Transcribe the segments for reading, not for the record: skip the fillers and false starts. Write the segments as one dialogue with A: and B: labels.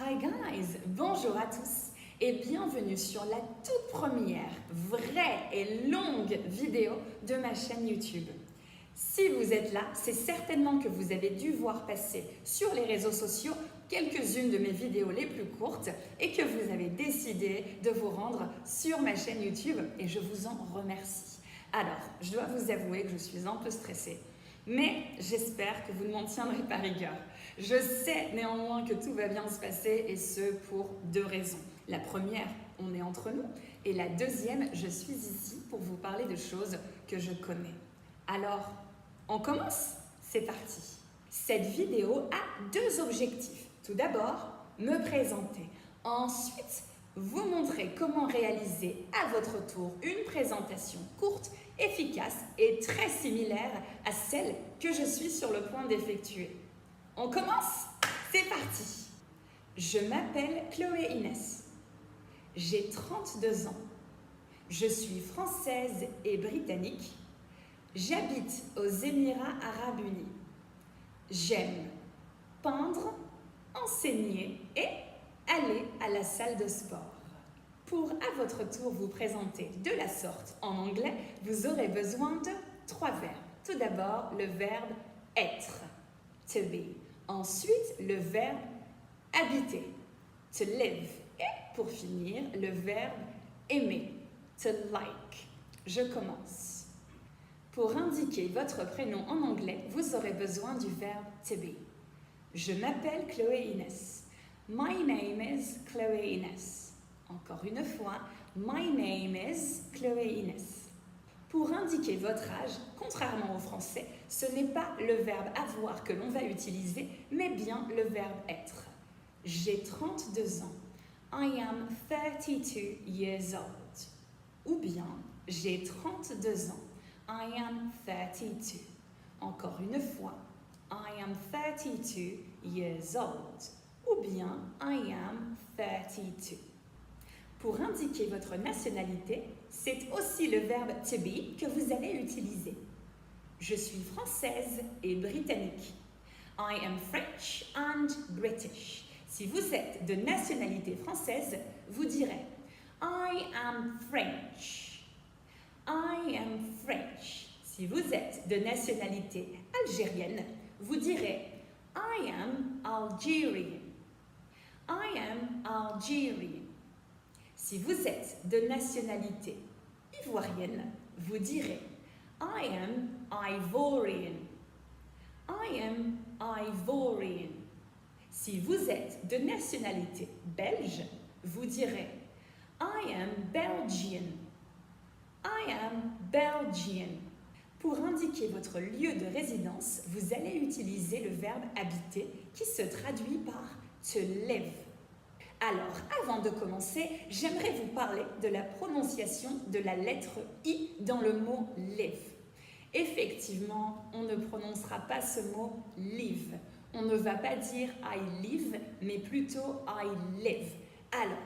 A: Hi guys, bonjour à tous et bienvenue sur la toute première vraie et longue vidéo de ma chaîne YouTube. Si vous êtes là, c'est certainement que vous avez dû voir passer sur les réseaux sociaux quelques-unes de mes vidéos les plus courtes et que vous avez décidé de vous rendre sur ma chaîne YouTube et je vous en remercie. Alors, je dois vous avouer que je suis un peu stressée. Mais j'espère que vous ne m'en tiendrez pas rigueur. Je sais néanmoins que tout va bien se passer et ce pour deux raisons. La première, on est entre nous. Et la deuxième, je suis ici pour vous parler de choses que je connais. Alors, on commence? C'est parti. Cette vidéo a deux objectifs. Tout d'abord, me présenter. Ensuite, vous montrer comment réaliser à votre tour une présentation courte, efficace et très similaire à celle que je suis sur le point d'effectuer. On commence? C'est parti! Je m'appelle Chloé Inès. J'ai 32 ans. Je suis française et britannique. J'habite aux Émirats Arabes Unis. J'aime peindre, enseigner et aller à la salle de sport. Pour à votre tour vous présenter de la sorte en anglais, vous aurez besoin de 3 verbes. Tout d'abord, le verbe être, to be. Ensuite, le verbe habiter, to live. Et pour finir, le verbe aimer, to like. Je commence. Pour indiquer votre prénom en anglais, vous aurez besoin du verbe to be. Je m'appelle Chloé Inès. My name is Chloé Inès. Encore une fois, my name is Chloé Inès. Pour indiquer votre âge, contrairement au français, ce n'est pas le verbe avoir que l'on va utiliser, mais bien le verbe être. J'ai 32 ans. I am 32 years old. Ou bien, j'ai 32 ans. I am 32. Encore une fois, I am 32 years old. Ou bien, I am 32. Pour indiquer votre nationalité, c'est aussi le verbe to be que vous allez utiliser. Je suis française et britannique. I am French and British. Si vous êtes de nationalité française, vous direz I am French. I am French. Si vous êtes de nationalité algérienne, vous direz I am Algerian. I am Algerian. Si vous êtes de nationalité ivoirienne, vous direz I am Ivorian. I am Ivorian. Si vous êtes de nationalité belge, vous direz I am Belgian. I am Belgian. Pour indiquer votre lieu de résidence, vous allez utiliser le verbe habiter qui se traduit par to live. Alors, avant de commencer, j'aimerais vous parler de la prononciation de la lettre I dans le mot live. Effectivement, on ne prononcera pas ce mot live. On ne va pas dire I live, mais plutôt I live. Alors,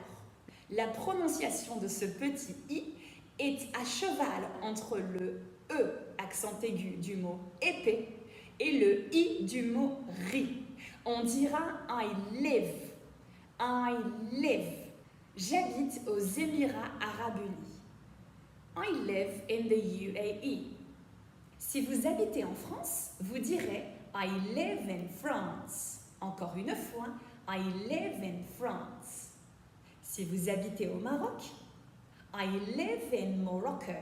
A: la prononciation de ce petit I est à cheval entre le E, accent aigu du mot épée, et le I du mot ri. On dira I live. I live. J'habite aux Émirats Arabes Unis. I live in the UAE. Si vous habitez en France, vous direz I live in France. Encore une fois, I live in France. Si vous habitez au Maroc, I live in Morocco.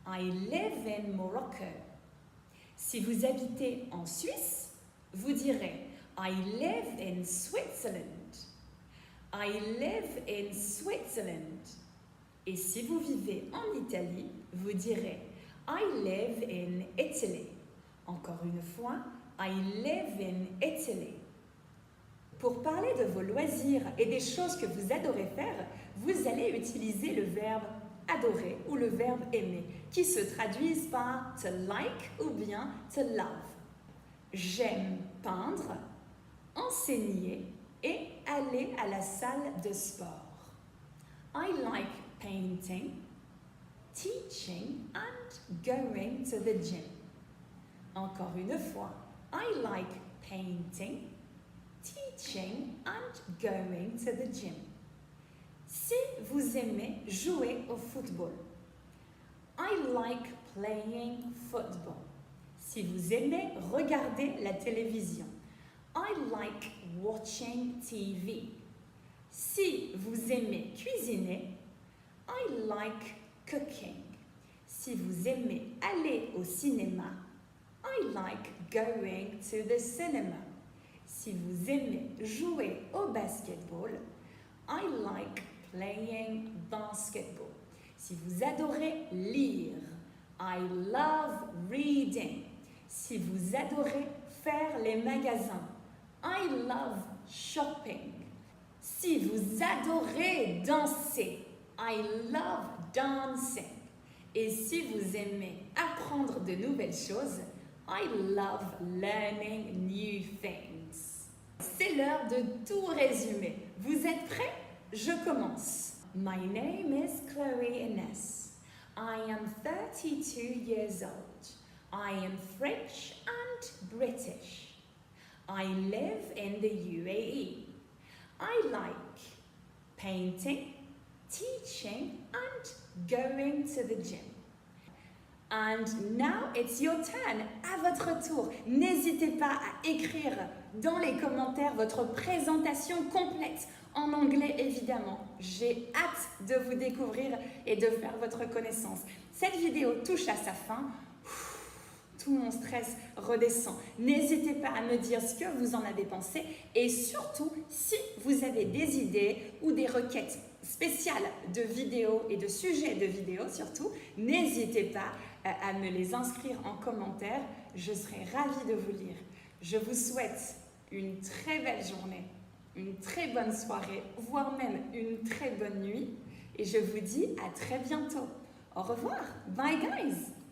A: I live in Morocco. Si vous habitez en Suisse, vous direz I live in Switzerland. I live in Switzerland. Et si vous vivez en Italie, vous direz I live in Italy. Encore une fois, I live in Italy. Pour parler de vos loisirs et des choses que vous adorez faire, vous allez utiliser le verbe adorer ou le verbe aimer, qui se traduisent par to like ou bien to love. J'aime peindre, enseigner et aller à la salle de sport. I like painting, teaching and going to the gym. Encore une fois, I like painting, teaching and going to the gym. Si vous aimez jouer au football, I like playing football. Si vous aimez regarder la télévision, I like watching TV. Si vous aimez cuisiner, I like cooking. Si vous aimez aller au cinéma, I like going to the cinema. Si vous aimez jouer au basketball, I like playing basketball. Si vous adorez lire, I love reading. Si vous adorez faire les magasins, I love shopping. Si vous adorez danser, I love dancing. Et si vous aimez apprendre de nouvelles choses, I love learning new things. C'est l'heure de tout résumer. Vous êtes prêts? Je commence. My name is Chloe Ines. I am 32 years old. I am French and British. I live in the UAE. I like painting, teaching, and going to the gym. And now it's your turn. À votre tour. N'hésitez pas à écrire dans les commentaires votre présentation complète, en anglais évidemment. J'ai hâte de vous découvrir et de faire votre connaissance. Cette vidéo touche à sa fin. Tout mon stress redescend. N'hésitez pas à me dire ce que vous en avez pensé et surtout si vous avez des idées ou des requêtes spéciales de vidéos et de sujets de vidéos surtout, n'hésitez pas à me les inscrire en commentaire. Je serai ravie de vous lire. Je vous souhaite une très belle journée, une très bonne soirée, voire même une très bonne nuit et je vous dis à très bientôt. Au revoir. Bye guys.